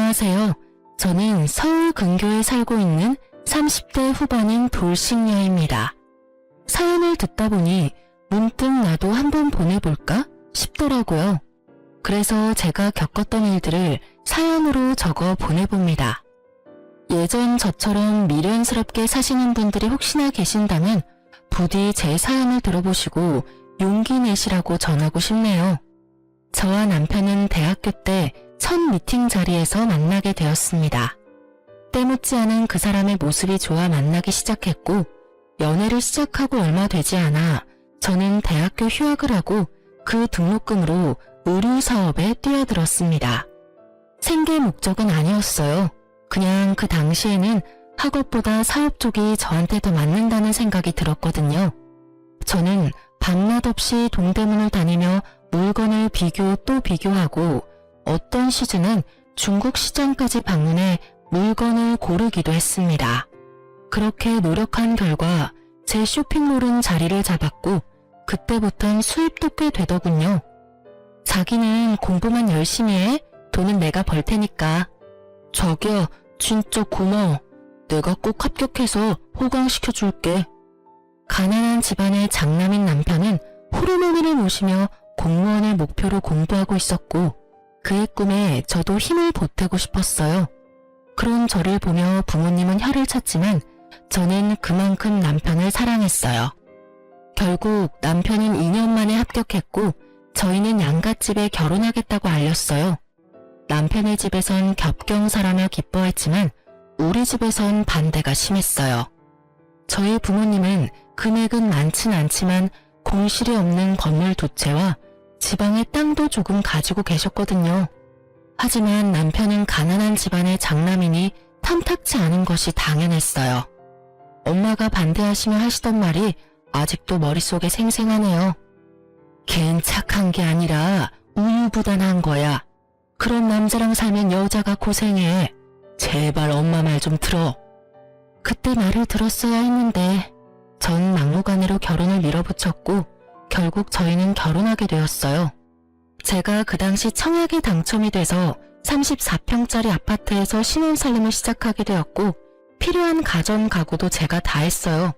안녕하세요. 저는 서울 근교에 살고 있는 30대 후반인 돌싱녀입니다. 사연을 듣다 보니 문득 나도 한번 보내볼까 싶더라고요. 그래서 제가 겪었던 일들을 사연으로 적어 보내봅니다. 예전 저처럼 미련스럽게 사시는 분들이 혹시나 계신다면 부디 제 사연을 들어보시고 용기 내시라고 전하고 싶네요. 저와 남편은 대학교 때 첫 미팅 자리에서 만나게 되었습니다. 때묻지 않은 그 사람의 모습이 좋아 만나기 시작했고, 연애를 시작하고 얼마 되지 않아 저는 대학교 휴학을 하고 그 등록금으로 의류 사업에 뛰어들었습니다. 생계 목적은 아니었어요. 그냥 그 당시에는 학업보다 사업 쪽이 저한테 더 맞는다는 생각이 들었거든요. 저는 밤낮 없이 동대문을 다니며 물건을 비교 또 비교하고 어떤 시즌은 중국 시장까지 방문해 물건을 고르기도 했습니다. 그렇게 노력한 결과 제 쇼핑몰은 자리를 잡았고 그때부턴 수입도 꽤 되더군요. 자기는 공부만 열심히 해? 돈은 내가 벌 테니까. 자기야, 진짜 고마워. 내가 꼭 합격해서 호강시켜줄게. 가난한 집안의 장남인 남편은 호르몬을 모시며 공무원을 목표로 공부하고 있었고 그의 꿈에 저도 힘을 보태고 싶었어요. 그런 저를 보며 부모님은 혀를 찼지만 저는 그만큼 남편을 사랑했어요. 결국 남편은 2년 만에 합격했고 저희는 양갓집에 결혼하겠다고 알렸어요. 남편의 집에선 겹경사라며 기뻐했지만 우리 집에선 반대가 심했어요. 저희 부모님은 금액은 많진 않지만 공실이 없는 건물 2채와 지방의 땅도 조금 가지고 계셨거든요. 하지만 남편은 가난한 집안의 장남이니 탐탁치 않은 것이 당연했어요. 엄마가 반대하시며 하시던 말이 아직도 머릿속에 생생하네요. 걘 착한 게 아니라 우유부단한 거야. 그런 남자랑 살면 여자가 고생해. 제발 엄마 말 좀 들어. 그때 말을 들었어야 했는데 전 막무가내로 결혼을 밀어붙였고 결국 저희는 결혼하게 되었어요. 제가 그 당시 청약에 당첨이 돼서 34평짜리 아파트에서 신혼살림을 시작하게 되었고 필요한 가전 가구도 제가 다 했어요.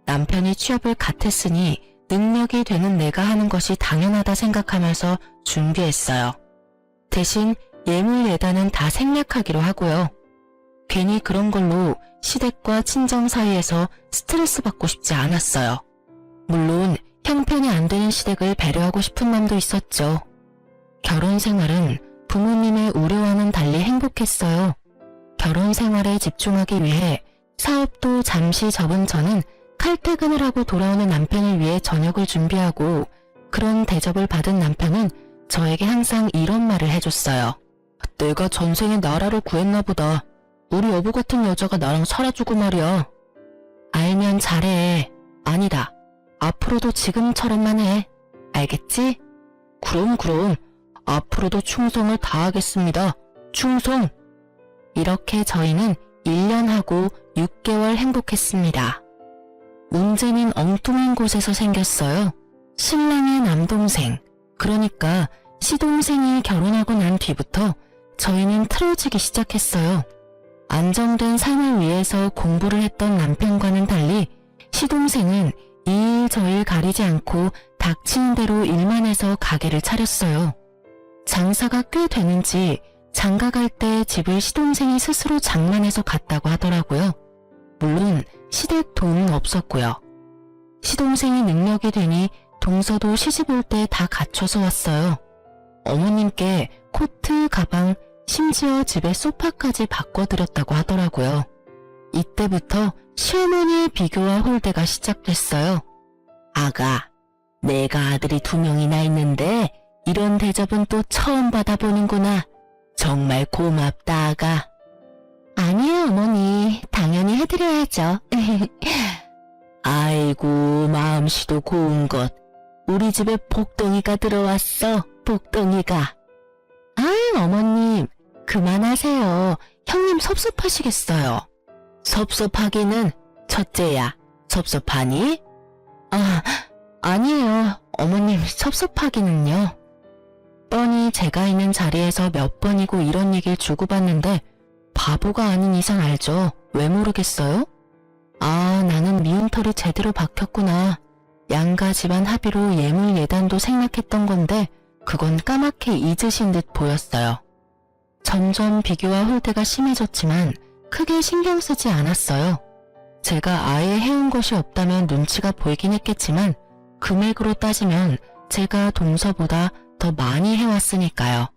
남편이 취업을 갓 했으니 능력이 되는 내가 하는 것이 당연하다 생각하면서 준비했어요. 대신 예물 예단은 다 생략하기로 하고요. 괜히 그런 걸로 시댁과 친정 사이에서 스트레스 받고 싶지 않았어요. 물론 형편이 안 되는 시댁을 배려하고 싶은 마음도 있었죠. 결혼 생활은 부모님의 우려와는 달리 행복했어요. 결혼 생활에 집중하기 위해 사업도 잠시 접은 저는 칼퇴근을 하고 돌아오는 남편을 위해 저녁을 준비하고 그런 대접을 받은 남편은 저에게 항상 이런 말을 해줬어요. 내가 전생에 나라를 구했나 보다. 우리 여보 같은 여자가 나랑 살아주고 말이야. 알면 잘해. 아니다. 앞으로도 지금처럼만 해. 알겠지? 그럼. 앞으로도 충성을 다하겠습니다. 충성! 이렇게 저희는 1년하고 6개월 행복했습니다. 문제는 엉뚱한 곳에서 생겼어요. 신랑의 남동생, 그러니까 시동생이 결혼하고 난 뒤부터 저희는 틀어지기 시작했어요. 안정된 삶을 위해서 공부를 했던 남편과는 달리 시동생은 이 일 저 일 가리지 않고 닥치는 대로 일만 해서 가게를 차렸어요. 장사가 꽤 되는지 장가 갈 때 집을 시동생이 스스로 장만해서 갔다고 하더라고요. 물론 시댁 돈은 없었고요. 시동생이 능력이 되니 동서도 시집 올 때 다 갖춰서 왔어요. 어머님께 코트, 가방, 심지어 집에 소파까지 바꿔드렸다고 하더라고요. 이때부터 시어머니의 비교와 홀대가 시작됐어요. 아가, 내가 아들이 2명이나 있는데 이런 대접은 또 처음 받아보는구나. 정말 고맙다, 아가. 아니에요, 어머니. 당연히 해드려야죠. 아이고, 마음씨도 고운 것. 우리 집에 복덩이가 들어왔어, 복덩이가. 아유, 어머님. 그만하세요. 형님 섭섭하시겠어요. 섭섭하기는 첫째야. 섭섭하니? 아니에요. 어머님 섭섭하기는요. 뻔히 제가 있는 자리에서 몇 번이고 이런 얘기를 주고받는데 바보가 아닌 이상 알죠? 왜 모르겠어요? 아, 나는 미움털이 제대로 박혔구나. 양가 집안 합의로 예물 예단도 생략했던 건데 그건 까맣게 잊으신 듯 보였어요. 점점 비교와 홀대가 심해졌지만 크게 신경 쓰지 않았어요. 제가 아예 해온 것이 없다면 눈치가 보이긴 했겠지만 금액으로 따지면 제가 동서보다 더 많이 해왔으니까요.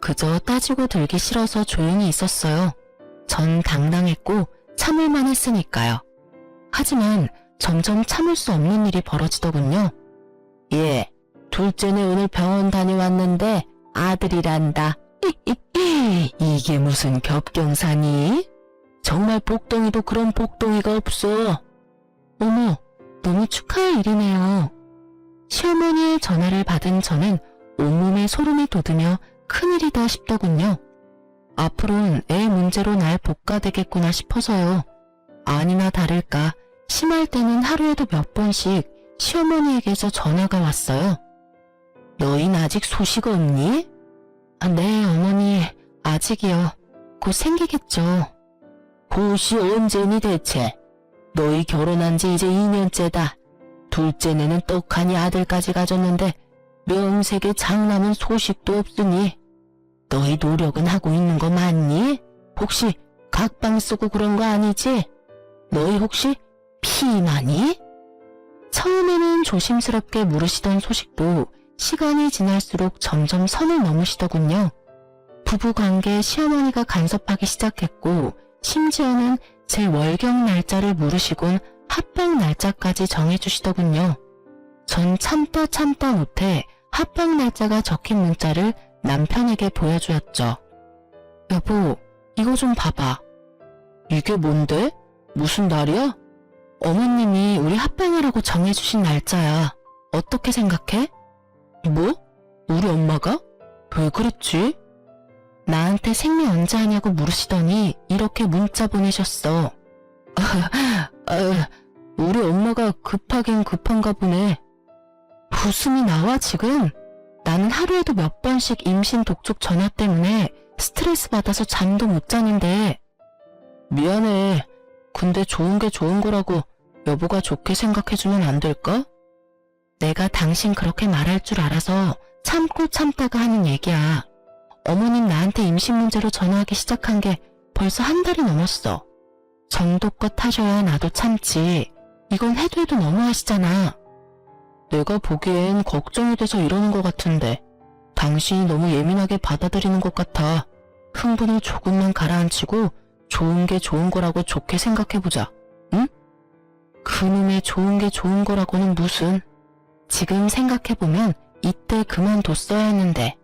그저 따지고 들기 싫어서 조용히 있었어요. 전 당당했고 참을만 했으니까요. 하지만 점점 참을 수 없는 일이 벌어지더군요. 예, 둘째는 오늘 병원 다녀왔는데 아들이란다. 이게 무슨 겹경사니? 정말 복덩이도 그런 복덩이가 없어. 어머, 너무 축하할 일이네요. 시어머니의 전화를 받은 저는 온몸에 소름이 돋으며 큰일이다 싶더군요. 앞으로는 애 문제로 날 볶아대겠구나 싶어서요. 아니나 다를까 심할 때는 하루에도 몇 번씩 시어머니에게서 전화가 왔어요. 너흰 아직 소식 없니? 아, 네, 어머니. 아직이요. 곧 생기겠죠. 곧이 언제니 대체? 너희 결혼한 지 이제 2년째다. 둘째네는 떡하니 아들까지 가졌는데 명색의 장남은 소식도 없으니 너희 노력은 하고 있는 거 맞니? 혹시 각방 쓰고 그런 거 아니지? 너희 혹시 피나니? 처음에는 조심스럽게 물으시던 소식도 시간이 지날수록 점점 선을 넘으시더군요. 부부관계에 시어머니가 간섭하기 시작했고 심지어는 제 월경 날짜를 물으시곤 합방 날짜까지 정해주시더군요. 전 참다 못해 합방 날짜가 적힌 문자를 남편에게 보여주었죠. 여보, 이거 좀 봐봐. 이게 뭔데? 무슨 날이야? 어머님이 우리 합방하라고 정해주신 날짜야. 어떻게 생각해? 뭐? 우리 엄마가? 왜 그랬지? 나한테 생리 언제 하냐고 물으시더니 이렇게 문자 보내셨어. 우리 엄마가 급하긴 급한가 보네. 웃음이 나와 지금? 나는 하루에도 몇 번씩 임신 독촉 전화 때문에 스트레스 받아서 잠도 못 자는데. 미안해. 근데 좋은 게 좋은 거라고 여보가 좋게 생각해주면 안 될까? 내가 당신 그렇게 말할 줄 알아서 참고 참다가 하는 얘기야. 어머님 나한테 임신 문제로 전화하기 시작한 게 벌써 한 달이 넘었어. 정도껏 하셔야 나도 참지. 이건 해도 너무하시잖아. 내가 보기엔 걱정이 돼서 이러는 것 같은데 당신이 너무 예민하게 받아들이는 것 같아. 흥분을 조금만 가라앉히고 좋은 게 좋은 거라고 좋게 생각해보자. 응? 그놈의 좋은 게 좋은 거라고는 무슨. 지금 생각해보면 이때 그만뒀어야 했는데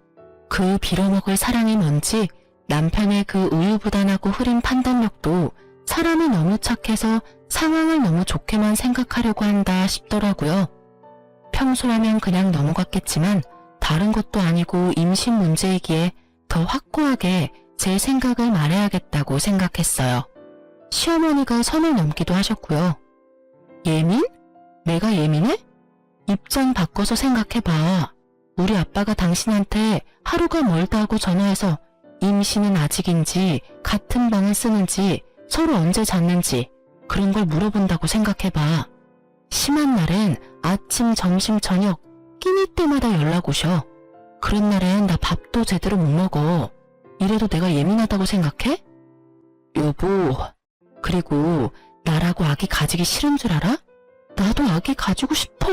그 빌어먹을 사랑이 뭔지 남편의 그 우유부단하고 흐린 판단력도 사람이 너무 착해서 상황을 너무 좋게만 생각하려고 한다 싶더라고요. 평소라면 그냥 넘어갔겠지만 다른 것도 아니고 임신 문제이기에 더 확고하게 제 생각을 말해야겠다고 생각했어요. 시어머니가 선을 넘기도 하셨고요. 예민? 내가 예민해? 입장 바꿔서 생각해봐. 우리 아빠가 당신한테 하루가 멀다 하고 전화해서 임신은 아직인지 같은 방을 쓰는지 서로 언제 잤는지 그런 걸 물어본다고 생각해봐. 심한 날엔 아침, 점심, 저녁 끼니 때마다 연락 오셔. 그런 날엔 나 밥도 제대로 못 먹어. 이래도 내가 예민하다고 생각해? 여보, 그리고 나라고 아기 가지기 싫은 줄 알아? 나도 아기 가지고 싶어.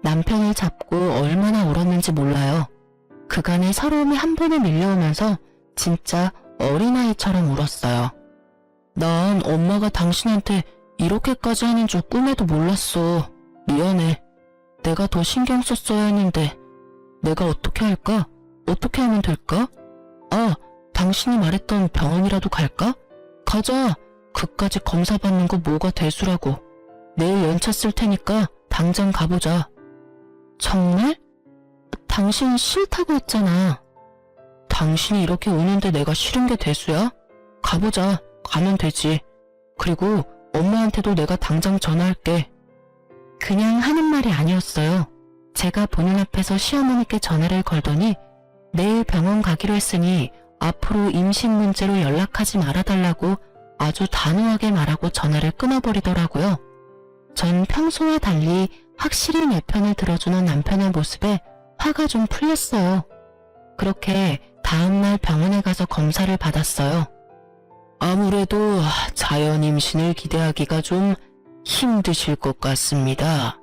남편을 잡고 얼마나 울었는지 몰라요. 그간의 서러움이 한 번에 밀려오면서 진짜 어린아이처럼 울었어요. 난 엄마가 당신한테 이렇게까지 하는 줄 꿈에도 몰랐어. 미안해. 내가 더 신경 썼어야 했는데 내가 어떻게 할까? 어떻게 하면 될까? 아, 당신이 말했던 병원이라도 갈까? 가자. 그까지 검사 받는 거 뭐가 대수라고. 내일 연차 쓸 테니까 당장 가보자. 정말? 당신 싫다고 했잖아. 당신이 이렇게 우는데 내가 싫은 게 대수야? 가보자. 가면 되지. 그리고 엄마한테도 내가 당장 전화할게. 그냥 하는 말이 아니었어요. 제가 보는 앞에서 시어머니께 전화를 걸더니 내일 병원 가기로 했으니 앞으로 임신 문제로 연락하지 말아달라고 아주 단호하게 말하고 전화를 끊어버리더라고요. 전 평소와 달리 확실히 내 편을 들어주는 남편의 모습에 화가 좀 풀렸어요. 그렇게 다음날 병원에 가서 검사를 받았어요. 아무래도 자연 임신을 기대하기가 좀 힘드실 것 같습니다.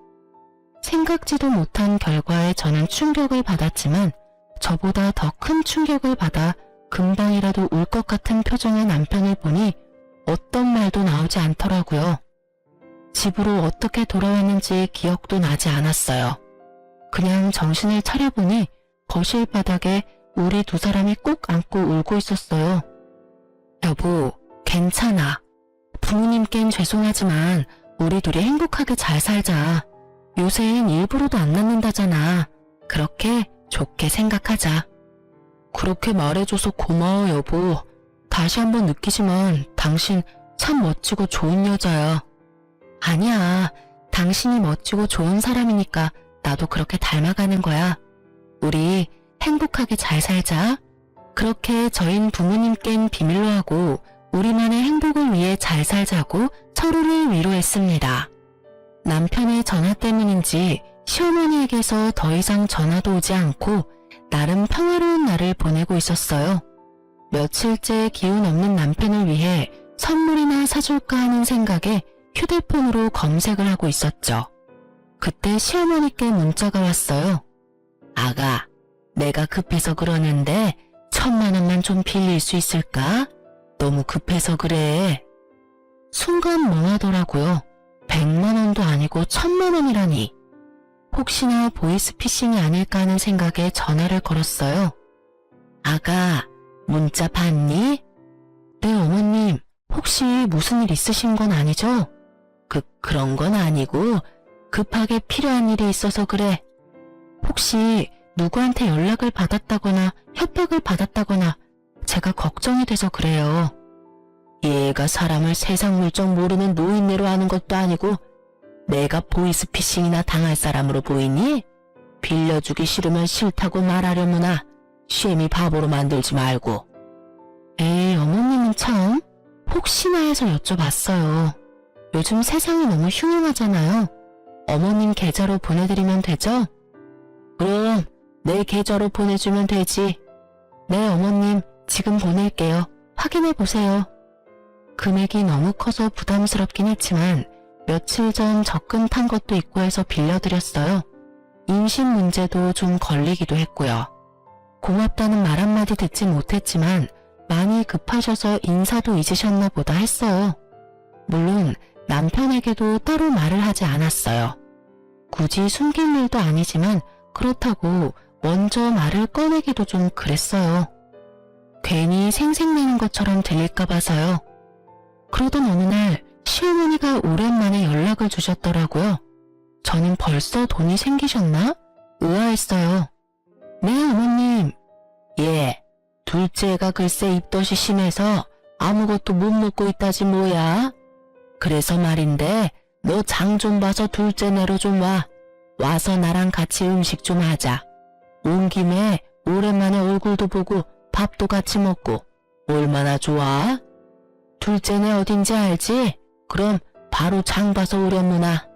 생각지도 못한 결과에 저는 충격을 받았지만 저보다 더 큰 충격을 받아 금방이라도 울 것 같은 표정의 남편을 보니 어떤 말도 나오지 않더라고요. 집으로 어떻게 돌아왔는지 기억도 나지 않았어요. 그냥 정신을 차려보니 거실 바닥에 우리 두 사람이 꼭 안고 울고 있었어요. 여보, 괜찮아. 부모님께는 죄송하지만 우리 둘이 행복하게 잘 살자. 요새는 일부러도 안 낳는다잖아. 그렇게 좋게 생각하자. 그렇게 말해줘서 고마워, 여보. 다시 한번 느끼지만 당신 참 멋지고 좋은 여자야. 아니야. 당신이 멋지고 좋은 사람이니까 나도 그렇게 닮아가는 거야. 우리 행복하게 잘 살자. 그렇게 저흰 부모님께는 비밀로 하고 우리만의 행복을 위해 잘 살자고 서로를 위로했습니다. 남편의 전화 때문인지 시어머니에게서 더 이상 전화도 오지 않고 나름 평화로운 날을 보내고 있었어요. 며칠째 기운 없는 남편을 위해 선물이나 사줄까 하는 생각에 휴대폰으로 검색을 하고 있었죠. 그때 시어머니께 문자가 왔어요. 아가, 내가 급해서 그러는데 1,000만 원만 좀 빌릴 수 있을까? 너무 급해서 그래. 순간 멍하더라고요. 100만 원도 아니고 1,000만 원이라니. 혹시나 보이스피싱이 아닐까 하는 생각에 전화를 걸었어요. 아가, 문자 봤니? 네, 어머님. 혹시 무슨 일 있으신 건 아니죠? 그런 건 아니고 급하게 필요한 일이 있어서 그래. 혹시 누구한테 연락을 받았다거나 협박을 받았다거나 제가 걱정이 돼서 그래요. 얘가 사람을 세상 물정 모르는 노인네로 하는 것도 아니고 내가 보이스피싱이나 당할 사람으로 보이니? 빌려주기 싫으면 싫다고 말하려무나 쉐미 바보로 만들지 말고. 에이, 어머님은 참 혹시나 해서 여쭤봤어요. 요즘 세상이 너무 흉흉하잖아요. 어머님 계좌로 보내드리면 되죠? 그럼 내 계좌로 보내주면 되지. 네, 어머님 지금 보낼게요. 확인해 보세요. 금액이 너무 커서 부담스럽긴 했지만 며칠 전 적금 탄 것도 있고 해서 빌려드렸어요. 임신 문제도 좀 걸리기도 했고요. 고맙다는 말 한마디 듣지 못했지만 많이 급하셔서 인사도 잊으셨나 보다 했어요. 물론 남편에게도 따로 말을 하지 않았어요. 굳이 숨길 일도 아니지만 그렇다고 먼저 말을 꺼내기도 좀 그랬어요. 괜히 생색내는 것처럼 들릴까 봐서요. 그러던 어느 날 시어머니가 오랜만에 연락을 주셨더라고요. 저는 벌써 돈이 생기셨나? 의아했어요. 네, 어머님. 예, 둘째가 글쎄 입덧이 심해서 아무것도 못 먹고 있다지 뭐야. 그래서 말인데 너 장 좀 봐서 둘째 내로 좀 와. 와서 나랑 같이 음식 좀 하자. 온 김에 오랜만에 얼굴도 보고 밥도 같이 먹고 얼마나 좋아? 둘째네 어딘지 알지? 그럼 바로 장 봐서 오련무나.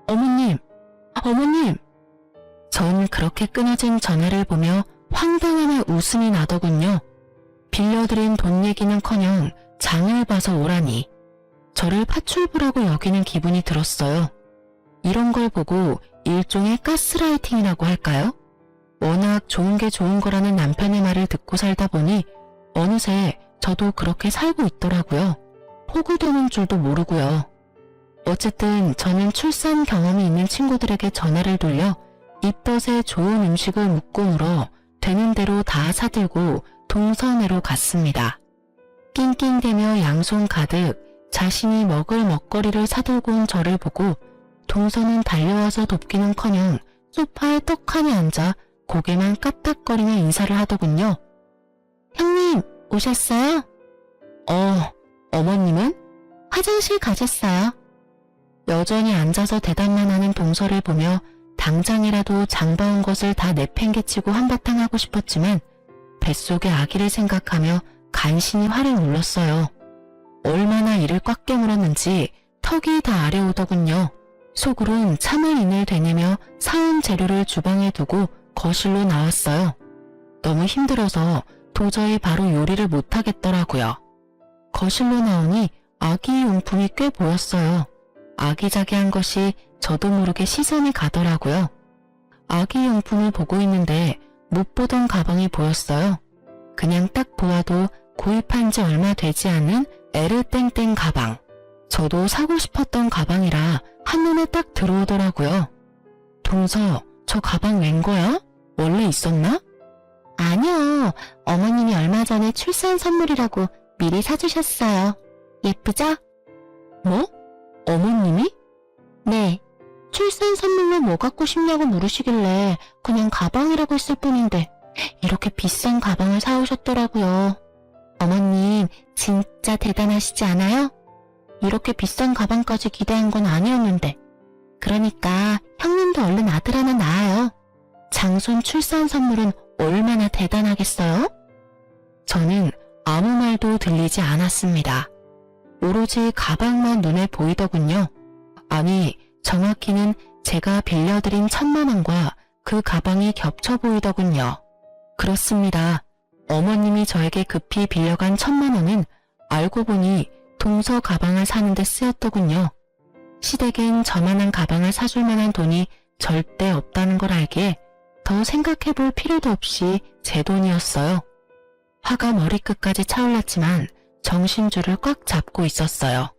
어머님? 어머님! 전 그렇게 끊어진 전화를 보며 황당함에 웃음이 나더군요. 빌려드린 돈 얘기는커녕 장을 봐서 오라니. 저를 파출부라고 여기는 기분이 들었어요. 이런 걸 보고 일종의 가스라이팅이라고 할까요? 워낙 좋은 게 좋은 거라는 남편의 말을 듣고 살다 보니 어느새 저도 그렇게 살고 있더라고요. 호구되는 줄도 모르고요. 어쨌든 저는 출산 경험이 있는 친구들에게 전화를 돌려 입덧에 좋은 음식을 묻고 물어 되는 대로 다 사들고 동서내로 갔습니다. 낑낑대며 양손 가득 자신이 먹을 먹거리를 사들고 온 저를 보고 동서는 달려와서 돕기는커녕 소파에 떡하니 앉아 고개만 까딱거리며 인사를 하더군요. 형님, 오셨어요? 어머님은? 화장실 가셨어요. 여전히 앉아서 대답만 하는 동서를 보며 당장이라도 장봐온 것을 다 내팽개치고 한바탕 하고 싶었지만 뱃속의 아기를 생각하며 간신히 화를 눌렀어요. 얼마나 이를 꽉 깨물었는지 턱이 다 아래오더군요. 속으론 참을 인을 되뇌며 사온 재료를 주방에 두고 거실로 나왔어요. 너무 힘들어서 도저히 바로 요리를 못하겠더라고요. 거실로 나오니 아기 용품이 꽤 보였어요. 아기자기한 것이 저도 모르게 시선이 가더라고요. 아기 용품을 보고 있는데 못 보던 가방이 보였어요. 그냥 딱 보아도 구입한 지 얼마 되지 않은 에르땡땡 가방. 저도 사고 싶었던 가방이라 한눈에 딱 들어오더라고요. 동서, 저 가방 웬 거야? 원래 있었나? 아니요. 어머님이 얼마 전에 출산 선물이라고 미리 사주셨어요. 예쁘죠? 뭐? 어머님이? 네. 출산 선물로 뭐 갖고 싶냐고 물으시길래 그냥 가방이라고 했을 뿐인데 이렇게 비싼 가방을 사오셨더라고요. 어머님 진짜 대단하시지 않아요? 이렇게 비싼 가방까지 기대한 건 아니었는데. 그러니까 형님도 얼른 아들 하나 낳아요. 장손 출산 선물은 얼마나 대단하겠어요? 저는 아무 말도 들리지 않았습니다. 오로지 가방만 눈에 보이더군요. 아니, 정확히는 제가 빌려드린 1,000만 원과 그 가방이 겹쳐 보이더군요. 그렇습니다. 어머님이 저에게 급히 빌려간 1,000만 원은 알고 보니 동서 가방을 사는데 쓰였더군요. 시댁엔 저만한 가방을 사줄 만한 돈이 절대 없다는 걸 알기에 더 생각해볼 필요도 없이 제 돈이었어요. 화가 머리끝까지 차올랐지만 정신줄을 꽉 잡고 있었어요.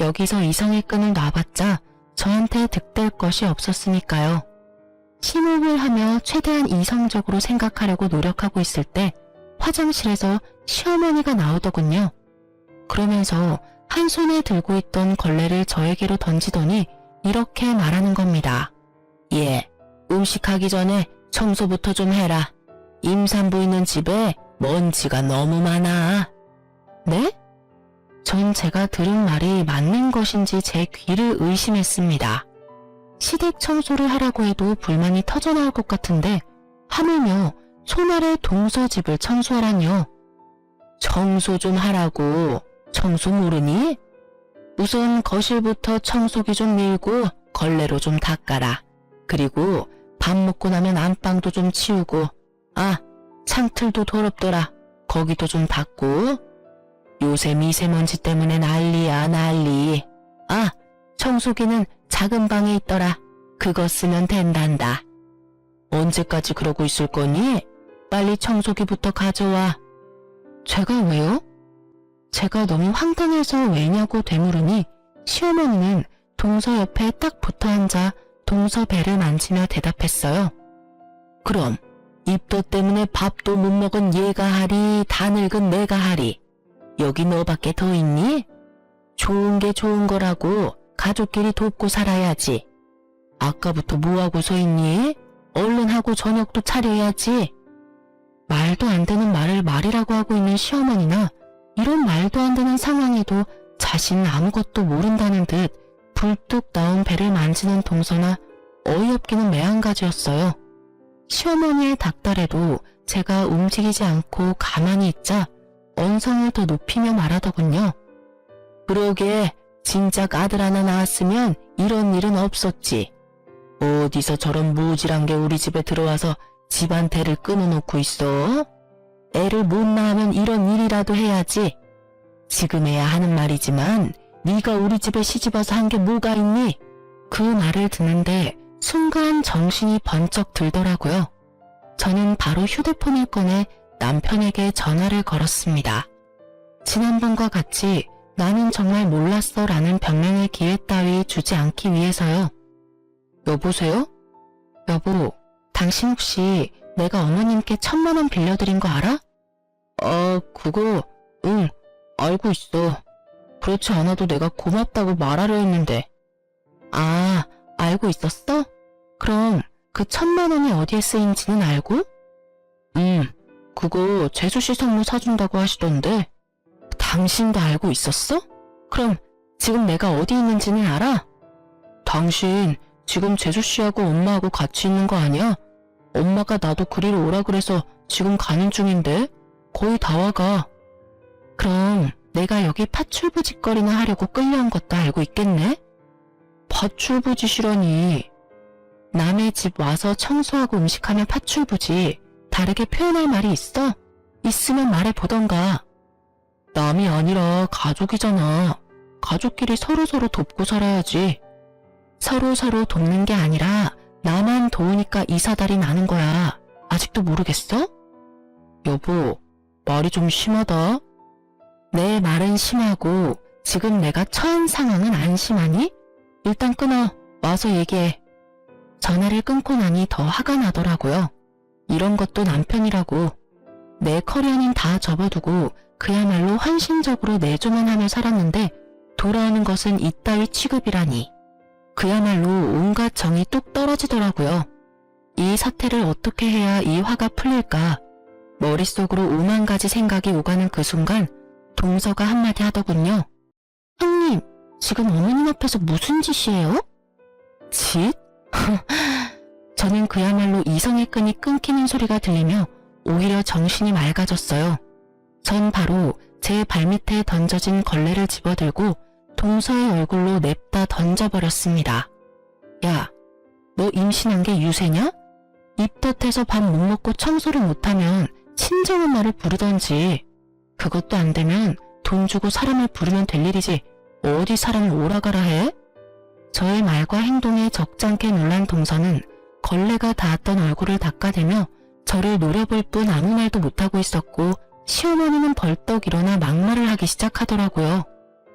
여기서 이성의 끈을 놔봤자 저한테 득될 것이 없었으니까요. 심호흡을 하며 최대한 이성적으로 생각하려고 노력하고 있을 때 화장실에서 시어머니가 나오더군요. 그러면서 한 손에 들고 있던 걸레를 저에게로 던지더니 이렇게 말하는 겁니다. 예, 음식하기 전에 청소부터 좀 해라. 임산부 있는 집에 먼지가 너무 많아. 네? 전 제가 들은 말이 맞는 것인지 제 귀를 의심했습니다. 시댁 청소를 하라고 해도 불만이 터져나올 것 같은데 하물며 손아래 동서 집을 청소하라뇨. 청소 좀 하라고. 청소 모르니? 우선 거실부터 청소기 좀 밀고 걸레로 좀 닦아라. 그리고 밥 먹고 나면 안방도 좀 치우고, 아, 창틀도 더럽더라. 거기도 좀 닦고. 요새 미세먼지 때문에 난리야, 난리. 아, 청소기는 작은 방에 있더라. 그거 쓰면 된단다. 언제까지 그러고 있을 거니? 빨리 청소기부터 가져와. 제가 왜요? 제가 너무 황당해서 왜냐고 되물으니 시어머니는 동서 옆에 딱 붙어 앉아 동서 배를 만지며 대답했어요. 그럼 입도 때문에 밥도 못 먹은 얘가 하리, 다 늙은 내가 하리. 여기 너밖에 더 있니? 좋은 게 좋은 거라고 가족끼리 돕고 살아야지. 아까부터 뭐하고 서 있니? 얼른 하고 저녁도 차려야지. 말도 안 되는 말을 말이라고 하고 있는 시어머니나 이런 말도 안 되는 상황에도 자신은 아무것도 모른다는 듯 불뚝 나온 배를 만지는 동서나 어이없기는 매한가지였어요. 시어머니의 닥달에도 제가 움직이지 않고 가만히 있자 언성을 더 높이며 말하더군요. 그러게 진작 아들 하나 낳았으면 이런 일은 없었지. 어디서 저런 무질한 게 우리 집에 들어와서 집안 대를 끊어놓고 있어? 애를 못 낳으면 이런 일이라도 해야지. 지금에야 하는 말이지만 네가 우리 집에 시집와서 한 게 뭐가 있니? 그 말을 듣는데 순간 정신이 번쩍 들더라고요. 저는 바로 휴대폰을 꺼내 남편에게 전화를 걸었습니다. 지난번과 같이 나는 정말 몰랐어 라는 변명의 기회 따위 주지 않기 위해서요. 여보세요? 여보, 당신 혹시 내가 어머님께 1,000만 원 빌려드린 거 알아? 그거 응, 알고 있어. 그렇지 않아도 내가 고맙다고 말하려 했는데. 아, 알고 있었어? 그럼 그 1,000만 원이 어디에 쓰인지는 알고? 그거 재수씨 선물 사준다고 하시던데. 당신도 알고 있었어? 그럼 지금 내가 어디 있는지는 알아? 당신 지금 재수씨하고 엄마하고 같이 있는 거 아니야? 엄마가 나도 그리로 오라 그래서 지금 가는 중인데 거의 다 와가. 그럼 내가 여기 파출부짓거리나 하려고 끌려온 것도 알고 있겠네? 파출부짓이라니. 남의 집 와서 청소하고 음식하면 파출부지. 다르게 표현할 말이 있어? 있으면 말해보던가. 남이 아니라 가족이잖아. 가족끼리 서로서로 돕고 살아야지. 서로서로 돕는 게 아니라 나만 도우니까 이 사달이 나는 거야. 아직도 모르겠어? 여보, 말이 좀 심하다. 내 말은 심하고 지금 내가 처한 상황은 안 심하니? 일단 끊어. 와서 얘기해. 전화를 끊고 나니 더 화가 나더라고요. 이런 것도 남편이라고. 내 커리어는 다 접어두고 그야말로 헌신적으로 내조만 하며 살았는데 돌아오는 것은 이따위 취급이라니. 그야말로 온갖 정이 뚝 떨어지더라고요. 이 사태를 어떻게 해야 이 화가 풀릴까? 머릿속으로 5만 가지 생각이 오가는 그 순간 동서가 한마디 하더군요. 형님, 지금 어머님 앞에서 무슨 짓이에요? 짓? 저는 그야말로 이성의 끈이 끊기는 소리가 들리며 오히려 정신이 맑아졌어요. 전 바로 제 발밑에 던져진 걸레를 집어들고 동서의 얼굴로 냅다 던져버렸습니다. 야, 너 임신한 게 유세냐? 입덧해서 밥 못 먹고 청소를 못하면 친정엄마를 부르던지. 그것도 안 되면 돈 주고 사람을 부르면 될 일이지 어디 사람을 오라가라 해? 저의 말과 행동에 적잖게 놀란 동서는 걸레가 닿았던 얼굴을 닦아대며 저를 노려볼 뿐 아무 말도 못하고 있었고 시어머니는 벌떡 일어나 막말을 하기 시작하더라고요.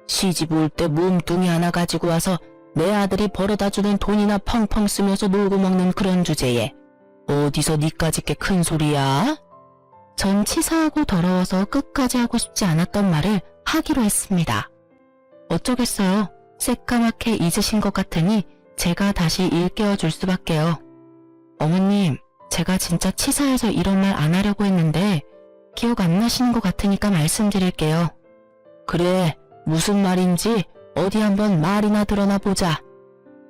시집 올 때 몸뚱이 하나 가지고 와서 내 아들이 벌어다주는 돈이나 펑펑 쓰면서 놀고 먹는 그런 주제에 어디서 니까짓 게 큰 소리야? 전 치사하고 더러워서 끝까지 하고 싶지 않았던 말을 하기로 했습니다. 어쩌겠어요. 새까맣게 잊으신 것 같으니 제가 다시 일깨워 줄 수밖에요. 어머님, 제가 진짜 치사해서 이런 말 안 하려고 했는데 기억 안 나시는 것 같으니까 말씀드릴게요. 그래, 무슨 말인지 어디 한번 말이나 드러나 보자.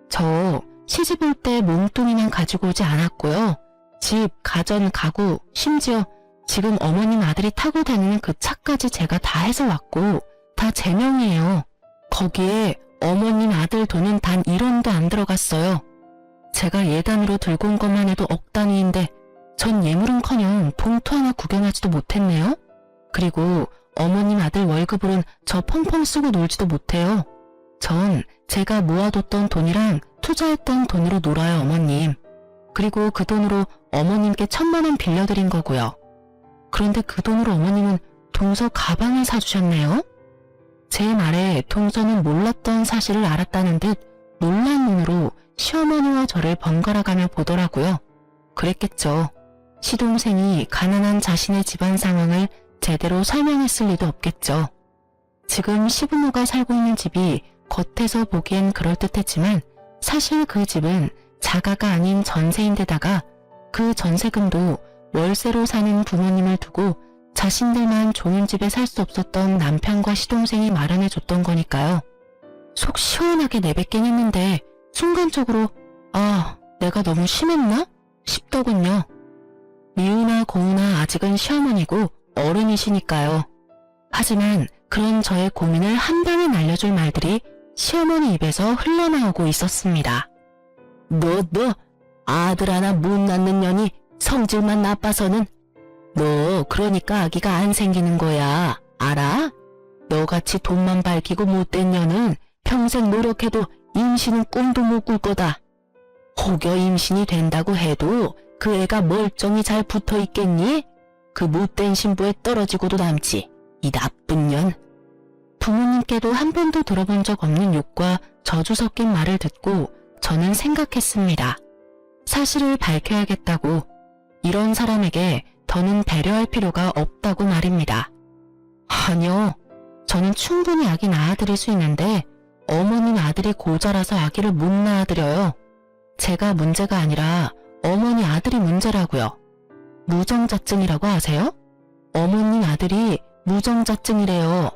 저 시집 올 때 몸뚱이만 가지고 오지 않았고요. 집, 가전, 가구, 심지어 지금 어머님 아들이 타고 다니는 그 차까지 제가 다 해서 왔고 다 제 명이에요. 거기에 어머님 아들 돈은 단 1원도 안 들어갔어요. 제가 예단으로 들고 온 것만 해도 억 단위인데 전 예물은커녕 봉투 하나 구경하지도 못했네요. 그리고 어머님 아들 월급으론 저 펑펑 쓰고 놀지도 못해요. 전 제가 모아뒀던 돈이랑 투자했던 돈으로 놀아요, 어머님. 그리고 그 돈으로 어머님께 1,000만 원 빌려드린 거고요. 그런데 그 돈으로 어머님은 동서 가방을 사주셨네요. 제 말에 동서는 몰랐던 사실을 알았다는 듯 놀란 눈으로 시어머니와 저를 번갈아가며 보더라고요. 그랬겠죠. 시동생이 가난한 자신의 집안 상황을 제대로 설명했을 리도 없겠죠. 지금 시부모가 살고 있는 집이 겉에서 보기엔 그럴듯했지만 사실 그 집은 자가가 아닌 전세인데다가 그 전세금도 월세로 사는 부모님을 두고 자신들만 좋은 집에 살 수 없었던 남편과 시동생이 마련해줬던 거니까요. 속 시원하게 내뱉긴 했는데 순간적으로 아, 내가 너무 심했나? 싶더군요. 미우나 고우나 아직은 시어머니고 어른이시니까요. 하지만 그런 저의 고민을 한 방에 날려줄 말들이 시어머니 입에서 흘러나오고 있었습니다. 너 아들 하나 못 낳는 년이 성질만 나빠서는 너 그러니까 아기가 안 생기는 거야. 알아? 너같이 돈만 밝히고 못된 년은 평생 노력해도 임신은 꿈도 못 꿀 거다. 혹여 임신이 된다고 해도 그 애가 멀쩡히 잘 붙어 있겠니? 그 못된 신부에 떨어지고도 남지. 이 나쁜 년. 부모님께도 한 번도 들어본 적 없는 욕과 저주 섞인 말을 듣고 저는 생각했습니다. 사실을 밝혀야겠다고. 이런 사람에게 더는 배려할 필요가 없다고 말입니다. 아니요. 저는 충분히 아기 낳아드릴 수 있는데 어머님 아들이 고자라서 아기를 못 낳아드려요. 제가 문제가 아니라 어머니 아들이 문제라고요. 무정자증이라고 아세요? 어머님 아들이 무정자증이래요.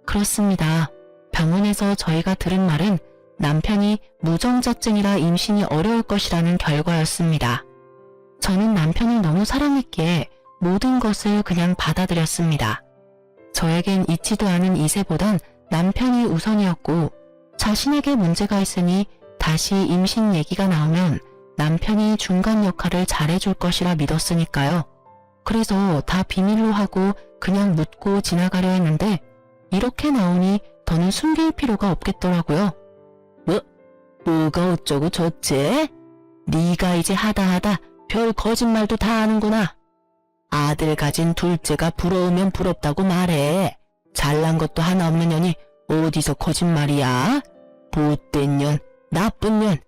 그렇습니다. 병원에서 저희가 들은 말은 남편이 무정자증이라 임신이 어려울 것이라는 결과였습니다. 저는 남편을 너무 사랑했기에 모든 것을 그냥 받아들였습니다. 저에겐 있지도 않은 이세보단 남편이 우선이었고 자신에게 문제가 있으니 다시 임신 얘기가 나오면 남편이 중간 역할을 잘해줄 것이라 믿었으니까요. 그래서 다 비밀로 하고 그냥 묻고 지나가려 했는데 이렇게 나오니 더는 숨길 필요가 없겠더라고요. 뭐가 어쩌고 저째? 네가 이제 하다 별 거짓말도 다 하는구나. 아들 가진 둘째가 부러우면 부럽다고 말해. 잘난 것도 하나 없는 년이 어디서 거짓말이야? 못된 년, 나쁜 년,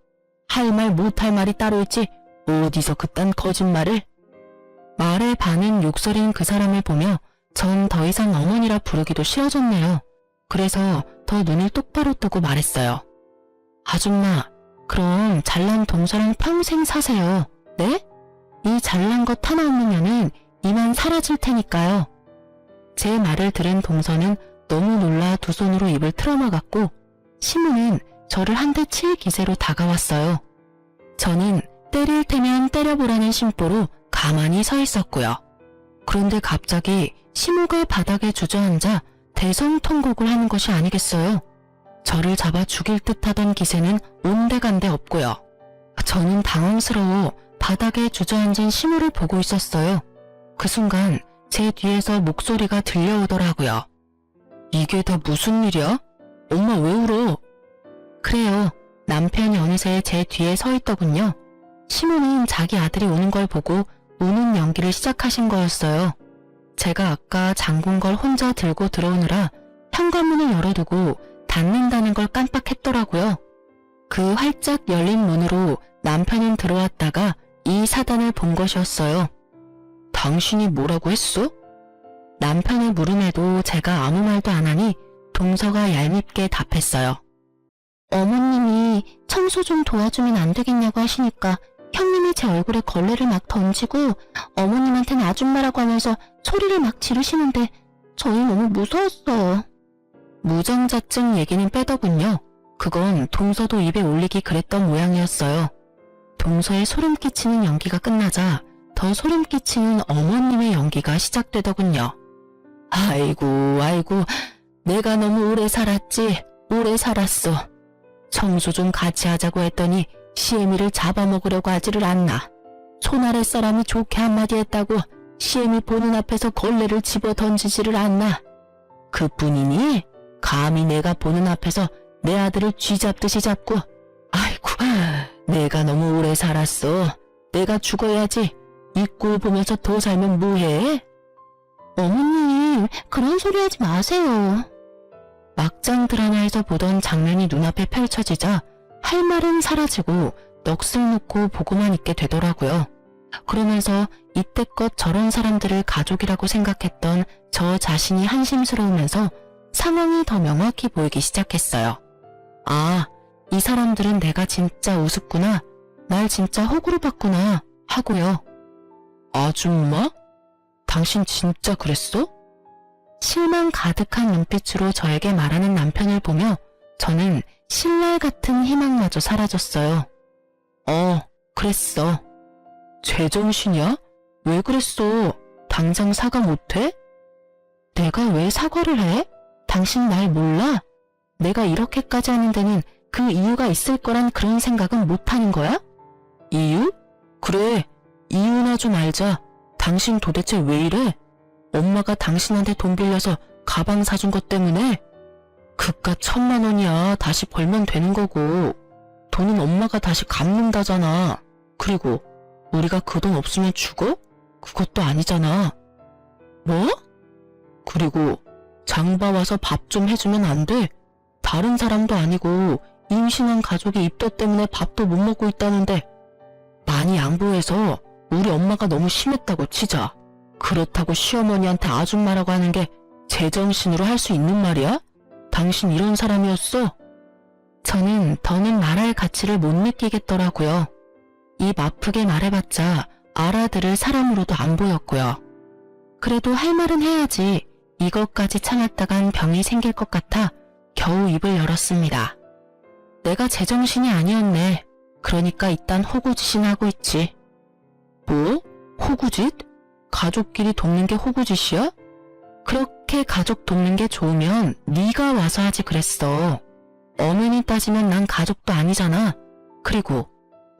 할 말 못할 말이 따로 있지 어디서 그딴 거짓말을? 말에 반은 욕설인 그 사람을 보며 전 더 이상 어머니라 부르기도 싫어졌네요. 그래서 더 눈을 똑바로 뜨고 말했어요. 아줌마, 그럼 잘난 동서랑 평생 사세요. 네? 이 잘난 것 하나 없는 년은 이만 사라질 테니까요. 제 말을 들은 동서는 너무 놀라 두 손으로 입을 틀어막았고 시무는 저를 한 대 칠 기세로 다가왔어요. 저는 때릴 테면 때려보라는 심보로 가만히 서 있었고요. 그런데 갑자기 시무가 바닥에 주저앉아 대성통곡을 하는 것이 아니겠어요. 저를 잡아 죽일 듯하던 기세는 온데간데 없고요. 저는 당황스러워 바닥에 주저앉은 시무를 보고 있었어요. 그 순간 제 뒤에서 목소리가 들려오더라고요. 이게 다 무슨 일이야? 엄마 왜 울어? 그래요. 남편이 어느새 제 뒤에 서 있더군요. 시무는 자기 아들이 오는 걸 보고 우는 연기를 시작하신 거였어요. 제가 아까 잠근 걸 혼자 들고 들어오느라 현관문을 열어두고 닫는다는 걸 깜빡했더라고요. 그 활짝 열린 문으로 남편은 들어왔다가 이 사단을 본 것이었어요. 당신이 뭐라고 했어? 남편의 물음에도 제가 아무 말도 안 하니 동서가 얄밉게 답했어요. 어머님이 청소 좀 도와주면 안 되겠냐고 하시니까 형님이 제 얼굴에 걸레를 막 던지고 어머님한테는 아줌마라고 하면서 소리를 막 지르시는데 저희 너무 무서웠어요. 무정자증 얘기는 빼더군요. 그건 동서도 입에 올리기 그랬던 모양이었어요. 동서의 소름 끼치는 연기가 끝나자 더 소름 끼치는 어머님의 연기가 시작되더군요. 아이고 내가 너무 오래 살았지. 오래 살았어. 청소 좀 같이 하자고 했더니 시애미를 잡아먹으려고 하지를 않나. 손아래 사람이 좋게 한마디 했다고 시애미 보는 앞에서 걸레를 집어 던지지를 않나. 그뿐이니? 감히 내가 보는 앞에서 내 아들을 쥐잡듯이 잡고. 아이고 내가 너무 오래 살았어. 내가 죽어야지. 이 꼴 보면서 더 살면 뭐해? 어머님 그런 소리 하지 마세요. 막장 드라마에서 보던 장면이 눈앞에 펼쳐지자 할 말은 사라지고 넋을 놓고 보고만 있게 되더라고요. 그러면서 이때껏 저런 사람들을 가족이라고 생각했던 저 자신이 한심스러우면서 상황이 더 명확히 보이기 시작했어요. 아, 이 사람들은 내가 진짜 우습구나, 날 진짜 호구로 봤구나 하고요. 아줌마? 당신 진짜 그랬어? 실망 가득한 눈빛으로 저에게 말하는 남편을 보며 저는 신랄 같은 희망마저 사라졌어요. 그랬어. 제정신이야? 왜 그랬어? 당장 사과 못해? 내가 왜 사과를 해? 당신 날 몰라? 내가 이렇게까지 하는 데는 그 이유가 있을 거란 그런 생각은 못하는 거야? 이유? 그래, 이유나 좀 알자. 당신 도대체 왜 이래? 엄마가 당신한테 돈 빌려서 가방 사준 것 때문에? 그깟 1000만 원이야. 다시 벌면 되는 거고. 돈은 엄마가 다시 갚는다잖아. 그리고 우리가 그 돈 없으면 죽어? 그것도 아니잖아. 뭐? 그리고 장봐 와서 밥 좀 해주면 안 돼? 다른 사람도 아니고 임신한 가족이 입덧 때문에 밥도 못 먹고 있다는데 많이 양보해서 우리 엄마가 너무 심했다고 치자. 그렇다고 시어머니한테 아줌마라고 하는 게 제정신으로 할 수 있는 말이야? 당신 이런 사람이었어? 저는 더는 말할 가치를 못 느끼겠더라고요. 입 아프게 말해봤자 알아들을 사람으로도 안 보였고요. 그래도 할 말은 해야지. 이것까지 참았다간 병이 생길 것 같아 겨우 입을 열었습니다. 내가 제정신이 아니었네. 그러니까 일단 호구짓이나 하고 있지. 뭐? 호구짓? 가족끼리 돕는 게 호구짓이야? 그렇게 가족 돕는 게 좋으면 네가 와서 하지 그랬어. 엄연히 따지면 난 가족도 아니잖아. 그리고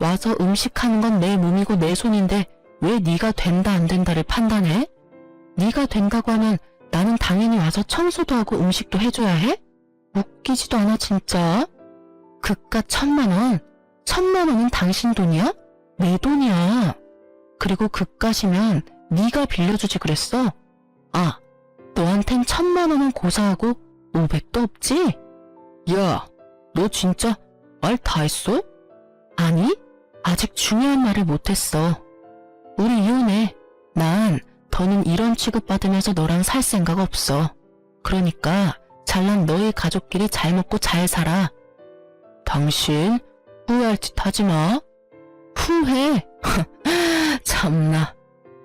와서 음식하는 건 내 몸이고 내 손인데 왜 네가 된다 안 된다를 판단해? 네가 된다고 하면 나는 당연히 와서 청소도 하고 음식도 해줘야 해? 웃기지도 않아 진짜. 그깟 1,000만 원. 1,000만 원은 당신 돈이야? 내 돈이야. 그리고 그깟이면 네가 빌려주지 그랬어. 아, 너한텐 1,000만 원은 고사하고 500도 없지? 야, 너 진짜 말 다 했어? 아니, 아직 중요한 말을 못했어. 우리 이혼해. 난 더는 이런 취급받으면서 너랑 살 생각 없어. 그러니까 잘난 너희 가족끼리 잘 먹고 잘 살아. 당신 후회할 짓 하지 마. 후회? 참나.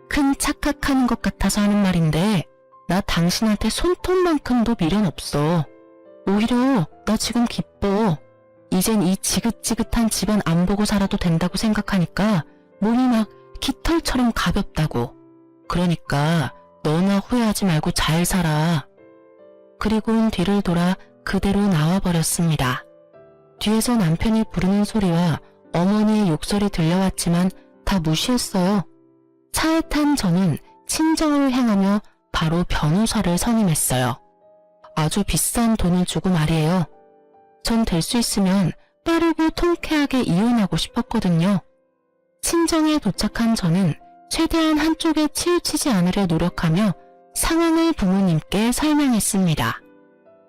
큰 착각하는 것 같아서 하는 말인데 나 당신한테 손톱만큼도 미련 없어. 오히려 나 지금 기뻐. 이젠 이 지긋지긋한 집안 안 보고 살아도 된다고 생각하니까 몸이 막 깃털처럼 가볍다고. 그러니까 너나 후회하지 말고 잘 살아. 그리고는 뒤를 돌아 그대로 나와버렸습니다. 뒤에서 남편이 부르는 소리와 어머니의 욕설이 들려왔지만 다 무시했어요. 차에 탄 저는 친정을 향하며 바로 변호사를 선임했어요. 아주 비싼 돈을 주고 말이에요. 전 될 수 있으면 빠르고 통쾌하게 이혼하고 싶었거든요. 친정에 도착한 저는 최대한 한쪽에 치우치지 않으려 노력하며 상황을 부모님께 설명했습니다.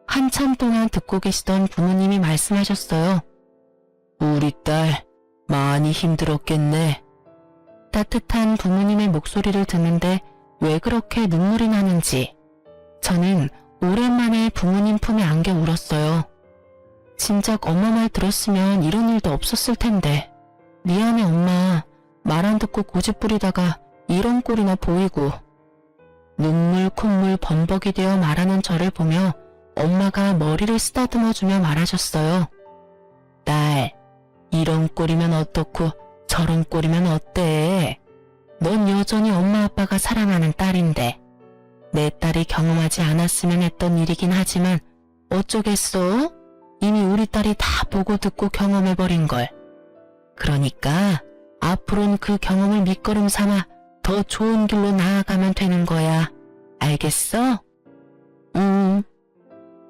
한참 동안 듣고 계시던 부모님이 말씀하셨어요. 우리 딸 많이 힘들었겠네. 따뜻한 부모님의 목소리를 듣는데 왜 그렇게 눈물이 나는지 저는 오랜만에 부모님 품에 안겨 울었어요. 진작 엄마 말 들었으면 이런 일도 없었을 텐데. 미안해 엄마. 말 안 듣고 고집 부리다가 이런 꼴이나 보이고. 눈물 콧물 범벅이 되어 말하는 저를 보며 엄마가 머리를 쓰다듬어주며 말하셨어요. 딸, 이런 꼴이면 어떻고 저런 꼴이면 어때? 넌 여전히 엄마 아빠가 사랑하는 딸인데. 내 딸이 경험하지 않았으면 했던 일이긴 하지만 어쩌겠어? 이미 우리 딸이 다 보고 듣고 경험해버린걸. 그러니까 앞으로는 그 경험을 밑거름 삼아 더 좋은 길로 나아가면 되는 거야. 알겠어?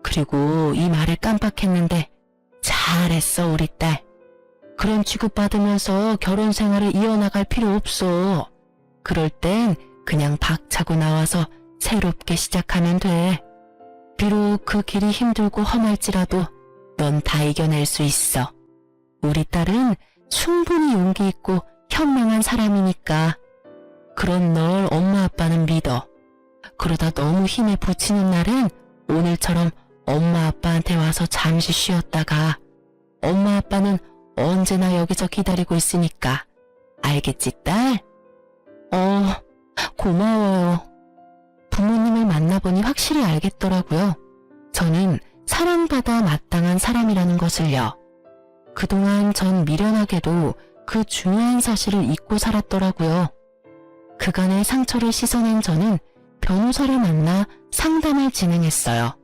그리고 이 말을 깜빡했는데 잘했어 우리 딸. 그런 취급받으면서 결혼 생활을 이어나갈 필요 없어. 그럴 땐 그냥 박차고 나와서 새롭게 시작하면 돼. 비록 그 길이 힘들고 험할지라도 넌 다 이겨낼 수 있어. 우리 딸은 충분히 용기 있고 현명한 사람이니까. 그런 널 엄마 아빠는 믿어. 그러다 너무 힘에 부치는 날은 오늘처럼 엄마 아빠한테 와서 잠시 쉬었다가 엄마 아빠는 언제나 여기서 기다리고 있으니까. 알겠지 딸? 고마워요. 부모님을 만나보니 확실히 알겠더라고요. 저는 사랑받아 마땅한 사람이라는 것을요. 그동안 전 미련하게도 그 중요한 사실을 잊고 살았더라고요. 그간의 상처를 씻어낸 저는 변호사를 만나 상담을 진행했어요.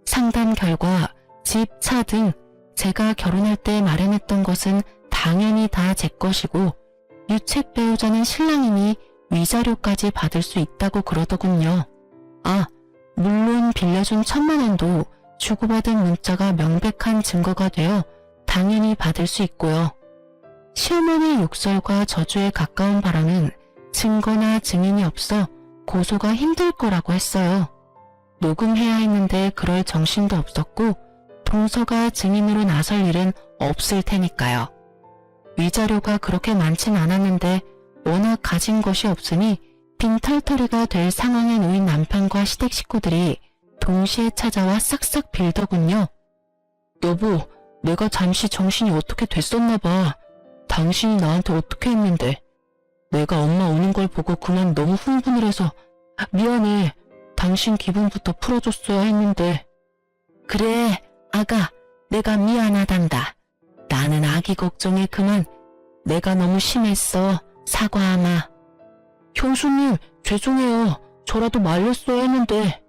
상담 결과 집, 차 등 제가 결혼할 때 마련했던 것은 당연히 다 제 것이고 유책 배우자는 신랑이니 위자료까지 받을 수 있다고 그러더군요. 아, 물론 빌려준 1,000만 원도 주고받은 문자가 명백한 증거가 되어 당연히 받을 수 있고요. 시어머니의 욕설과 저주에 가까운 발언은 증거나 증인이 없어 고소가 힘들 거라고 했어요. 녹음해야 했는데 그럴 정신도 없었고 동서가 증인으로 나설 일은 없을 테니까요. 위자료가 그렇게 많진 않았는데 워낙 가진 것이 없으니 빈털터리가 될 상황에 놓인 남편과 시댁 식구들이 동시에 찾아와 싹싹 빌더군요. 여보, 내가 잠시 정신이 어떻게 됐었나 봐. 당신이 나한테 어떻게 했는데. 내가 엄마 우는 걸 보고 그만 너무 흥분을 해서 미안해. 당신 기분부터 풀어줬어야 했는데. 그래, 아가, 내가 미안하단다. 나는 아기 걱정에 그만. 내가 너무 심했어. 사과하마. 형수님, 죄송해요. 저라도 말렸어야 했는데.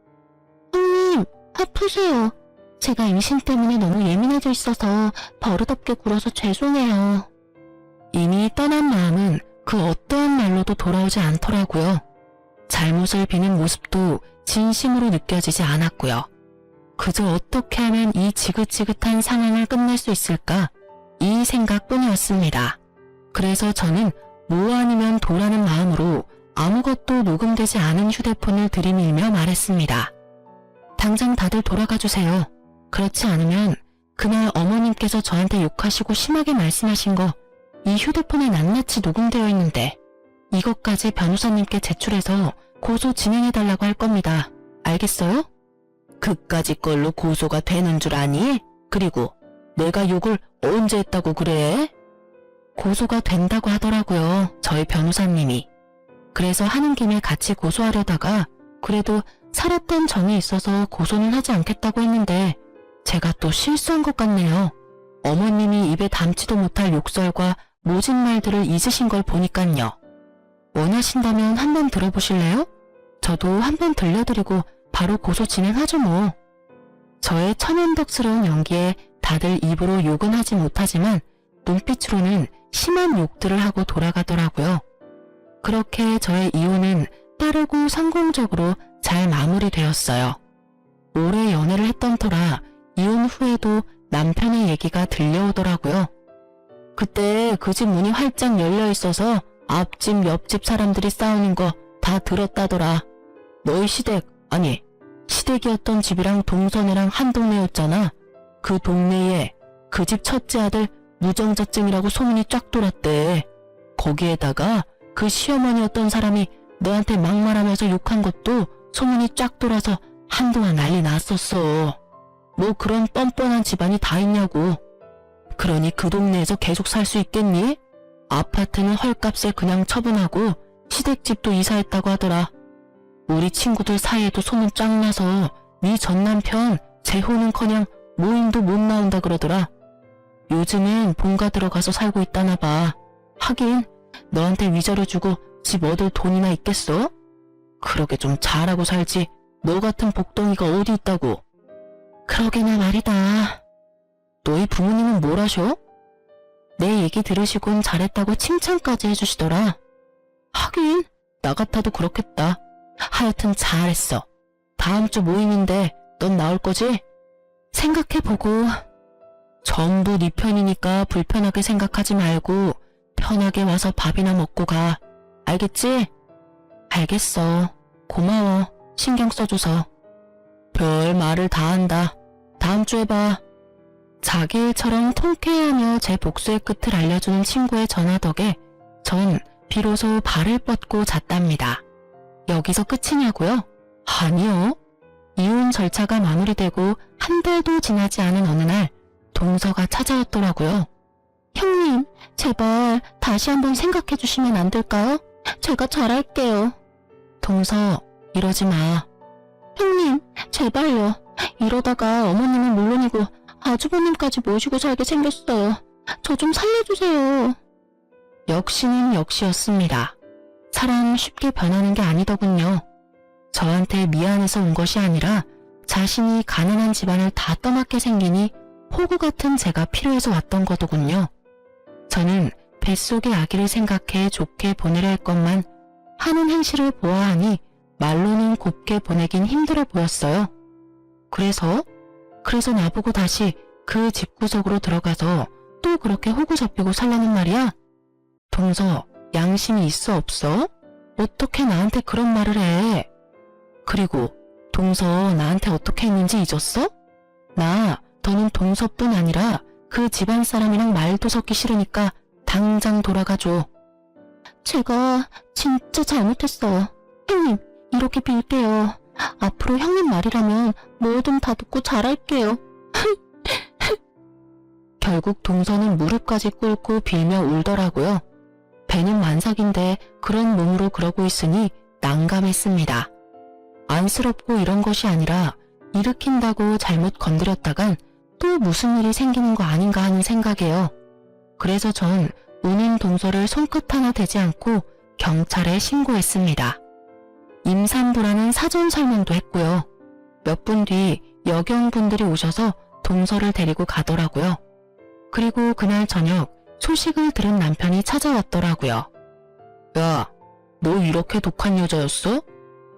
형님, 아프세요. 제가 임신 때문에 너무 예민해져 있어서 버릇없게 굴어서 죄송해요. 이미 떠난 마음은 그 어떠한 말로도 돌아오지 않더라고요. 잘못을 비는 모습도 진심으로 느껴지지 않았고요. 그저 어떻게 하면 이 지긋지긋한 상황을 끝낼 수 있을까? 이 생각뿐이었습니다. 그래서 저는 뭐 아니면 도라는 마음으로 아무것도 녹음되지 않은 휴대폰을 들이밀며 말했습니다. 당장 다들 돌아가 주세요. 그렇지 않으면 그날 어머님께서 저한테 욕하시고 심하게 말씀하신 거 이 휴대폰에 낱낱이 녹음되어 있는데 이것까지 변호사님께 제출해서 고소 진행해달라고 할 겁니다. 알겠어요? 그까짓 걸로 고소가 되는 줄 아니? 그리고 내가 욕을 언제 했다고 그래? 고소가 된다고 하더라고요. 저희 변호사님이. 그래서 하는 김에 같이 고소하려다가 그래도 살았던 정이 있어서 고소는 하지 않겠다고 했는데 제가 또 실수한 것 같네요. 어머님이 입에 담지도 못할 욕설과 모진 말들을 잊으신 걸 보니깐요. 원하신다면 한번 들어보실래요? 저도 한번 들려드리고 바로 고소 진행하죠 뭐. 저의 천연덕스러운 연기에 다들 입으로 욕은 하지 못하지만 눈빛으로는 심한 욕들을 하고 돌아가더라고요. 그렇게 저의 이혼은 빠르고 성공적으로 잘 마무리되었어요. 오래 연애를 했던 터라 이혼 후에도 남편의 얘기가 들려오더라고요. 그때 그 집 문이 활짝 열려 있어서 앞집 옆집 사람들이 싸우는 거 다 들었다더라. 너희 시댁, 아니 시댁이었던 집이랑 동선애랑 한 동네였잖아. 그 동네에 그 집 첫째 아들 무정자증이라고 소문이 쫙 돌았대. 거기에다가 그 시어머니였던 사람이 너한테 막말하면서 욕한 것도 소문이 쫙 돌아서 한동안 난리 났었어. 뭐 그런 뻔뻔한 집안이 다 있냐고. 그러니 그 동네에서 계속 살 수 있겠니? 아파트는 헐값에 그냥 처분하고 시댁집도 이사했다고 하더라. 우리 친구들 사이에도 소문 쫙 나서 네 전남편 재혼은커녕 모임도 못 나온다 그러더라. 요즘은 본가 들어가서 살고 있다나 봐. 하긴 너한테 위자료 주고 집 얻을 돈이나 있겠어? 그러게 좀 잘하고 살지. 너 같은 복덩이가 어디 있다고. 그러게나 말이다. 너희 부모님은 뭘 하셔? 내 얘기 들으시곤 잘했다고 칭찬까지 해주시더라. 하긴 나 같아도 그렇겠다. 하여튼 잘했어. 다음 주 모임인데 넌 나올 거지? 생각해보고. 전부 네 편이니까 불편하게 생각하지 말고 편하게 와서 밥이나 먹고 가. 알겠지? 알겠어. 고마워. 신경 써줘서. 별 말을 다 한다. 다음 주에 봐. 자기 일처럼 통쾌해하며 제 복수의 끝을 알려주는 친구의 전화 덕에 전 비로소 발을 뻗고 잤답니다. 여기서 끝이냐고요? 아니요. 이혼 절차가 마무리되고 한 달도 지나지 않은 어느 날 동서가 찾아왔더라고요. 형님, 제발 다시 한번 생각해 주시면 안 될까요? 제가 잘할게요. 동서, 이러지 마. 형님, 제발요. 이러다가 어머님은 물론이고 아주버님까지 모시고 살게 생겼어요. 저 좀 살려주세요. 역시는 역시였습니다. 사람 쉽게 변하는 게 아니더군요. 저한테 미안해서 온 것이 아니라 자신이 가난한 집안을 다 떠맡게 생기니 호구 같은 제가 필요해서 왔던 거더군요. 저는 뱃속의 아기를 생각해 좋게 보내려 했건만 하는 행실을 보아하니 말로는 곱게 보내긴 힘들어 보였어요. 그래서 나보고 다시 그 집구석으로 들어가서 또 그렇게 호구 잡히고 살라는 말이야? 동서, 양심이 있어 없어? 어떻게 나한테 그런 말을 해? 그리고 동서 나한테 어떻게 했는지 잊었어? 나 더는 동서뿐 아니라 그 집안 사람이랑 말도 섞기 싫으니까 당장 돌아가줘. 제가 진짜 잘못했어요. 형님, 이렇게 빌게요. 앞으로 형님 말이라면 뭐든 다 듣고 잘할게요. 결국 동서는 무릎까지 꿇고 빌며 울더라고요. 배는 만삭인데 그런 몸으로 그러고 있으니 난감했습니다. 안쓰럽고 이런 것이 아니라 일으킨다고 잘못 건드렸다간 또 무슨 일이 생기는 거 아닌가 하는 생각이에요. 그래서 전 운임 동서를 손끝 하나 대지 않고 경찰에 신고했습니다. 임산부라는 사전 설명도 했고요. 몇 분 뒤 여경분들이 오셔서 동서를 데리고 가더라고요. 그리고 그날 저녁 소식을 들은 남편이 찾아왔더라고요. 야, 너 이렇게 독한 여자였어?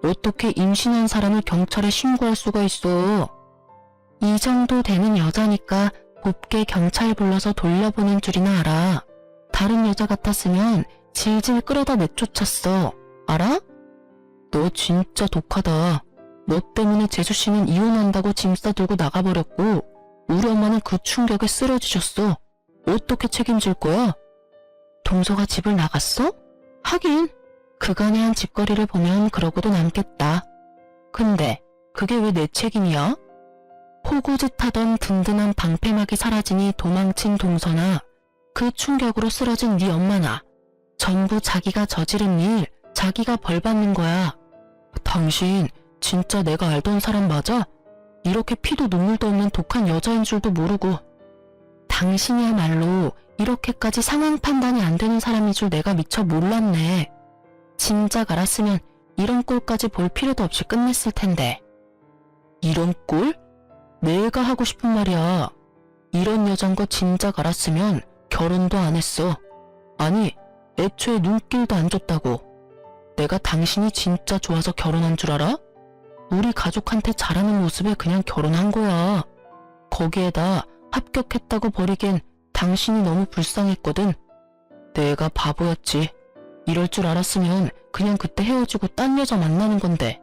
어떻게 임신한 사람을 경찰에 신고할 수가 있어? 이 정도 되는 여자니까 곱게 경찰 불러서 돌려보낸 줄이나 알아. 다른 여자 같았으면 질질 끌어다 내쫓았어. 알아? 너 진짜 독하다. 너 때문에 재수씨는 이혼한다고 짐 싸들고 나가버렸고 우리 엄마는 그 충격에 쓰러지셨어. 어떻게 책임질 거야? 동서가 집을 나갔어? 하긴 그간의 한 짓거리를 보면 그러고도 남겠다. 근데 그게 왜 내 책임이야? 호구짓하던 든든한 방패막이 사라지니 도망친 동서나 그 충격으로 쓰러진 네 엄마나 전부 자기가 저지른 일, 자기가 벌 받는 거야. 당신 진짜 내가 알던 사람 맞아? 이렇게 피도 눈물도 없는 독한 여자인 줄도 모르고. 당신이야말로 이렇게까지 상황 판단이 안 되는 사람인 줄 내가 미처 몰랐네. 진작 알았으면 이런 꼴까지 볼 필요도 없이 끝냈을 텐데. 이런 꼴? 내가 하고 싶은 말이야. 이런 여잔 거 진작 알았으면 결혼도 안 했어. 아니, 애초에 눈길도 안 줬다고. 내가 당신이 진짜 좋아서 결혼한 줄 알아? 우리 가족한테 잘하는 모습에 그냥 결혼한 거야. 거기에다 합격했다고 버리기엔 당신이 너무 불쌍했거든. 내가 바보였지. 이럴 줄 알았으면 그냥 그때 헤어지고 딴 여자 만나는 건데.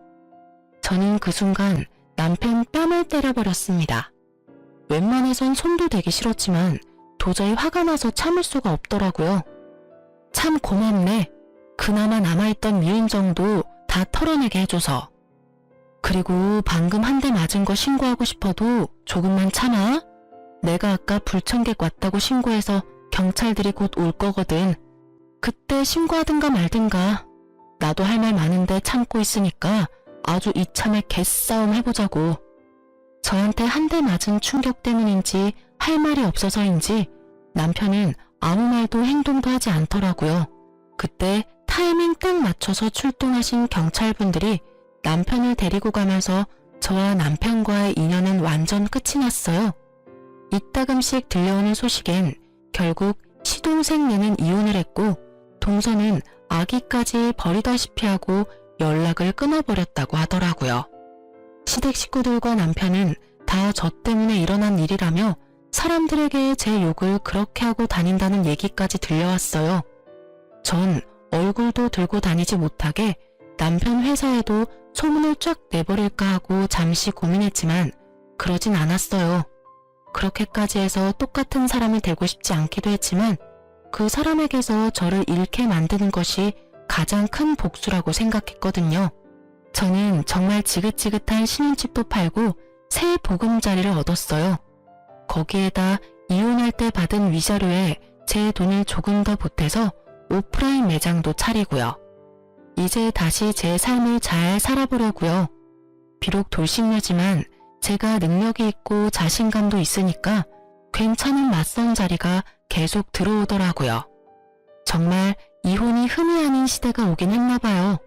저는 그 순간 남편 뺨을 때려버렸습니다. 웬만해선 손도 대기 싫었지만 도저히 화가 나서 참을 수가 없더라고요. 참 고맙네. 그나마 남아있던 미움 정도 다 털어내게 해줘서. 그리고 방금 한 대 맞은 거 신고하고 싶어도 조금만 참아. 내가 아까 불청객 왔다고 신고해서 경찰들이 곧 올 거거든. 그때 신고하든가 말든가. 나도 할 말 많은데 참고 있으니까 아주 이참에 개싸움 해보자고. 저한테 한 대 맞은 충격 때문인지 할 말이 없어서인지 남편은 아무 말도 행동도 하지 않더라고요. 그때 타이밍 딱 맞춰서 출동하신 경찰분들이 남편을 데리고 가면서 저와 남편과의 인연은 완전 끝이 났어요. 이따금씩 들려오는 소식엔 결국 시동생네는 이혼을 했고 동서는 아기까지 버리다시피 하고 연락을 끊어버렸다고 하더라고요. 시댁 식구들과 남편은 다 저 때문에 일어난 일이라며 사람들에게 제 욕을 그렇게 하고 다닌다는 얘기까지 들려왔어요. 전 얼굴도 들고 다니지 못하게 남편 회사에도 소문을 쫙 내버릴까 하고 잠시 고민했지만 그러진 않았어요. 그렇게까지 해서 똑같은 사람이 되고 싶지 않기도 했지만 그 사람에게서 저를 잃게 만드는 것이 가장 큰 복수라고 생각했거든요. 저는 정말 지긋지긋한 신혼집도 팔고 새 보금자리를 얻었어요. 거기에다 이혼할 때 받은 위자료에 제 돈을 조금 더 보태서 오프라인 매장도 차리고요. 이제 다시 제 삶을 잘 살아보려고요. 비록 돌싱녀지만 제가 능력이 있고 자신감도 있으니까 괜찮은 맞선 자리가 계속 들어오더라고요. 정말 이혼이 흠이 아닌 시대가 오긴 했나봐요.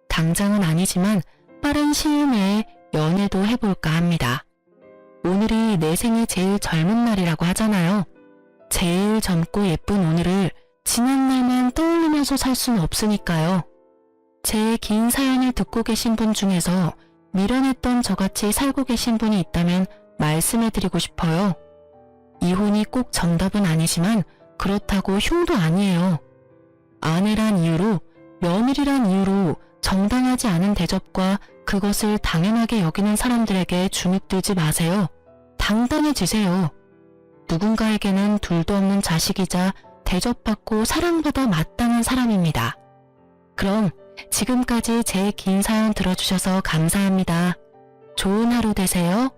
당장은 아니지만 빠른 시일 내에 연애도 해볼까 합니다. 오늘이 내 생애 제일 젊은 날이라고 하잖아요. 제일 젊고 예쁜 오늘을 지난 날만 떠올리면서 살 수는 없으니까요. 제 긴 사연을 듣고 계신 분 중에서 미련했던 저같이 살고 계신 분이 있다면 말씀해드리고 싶어요. 이혼이 꼭 정답은 아니지만 그렇다고 흉도 아니에요. 아내란 이유로, 며느리란 이유로 정당하지 않은 대접과 그것을 당연하게 여기는 사람들에게 주눅들지 마세요. 당당해지세요. 누군가에게는 둘도 없는 자식이자 대접받고 사랑받아 마땅한 사람입니다. 그럼 지금까지 제 긴 사연 들어주셔서 감사합니다. 좋은 하루 되세요.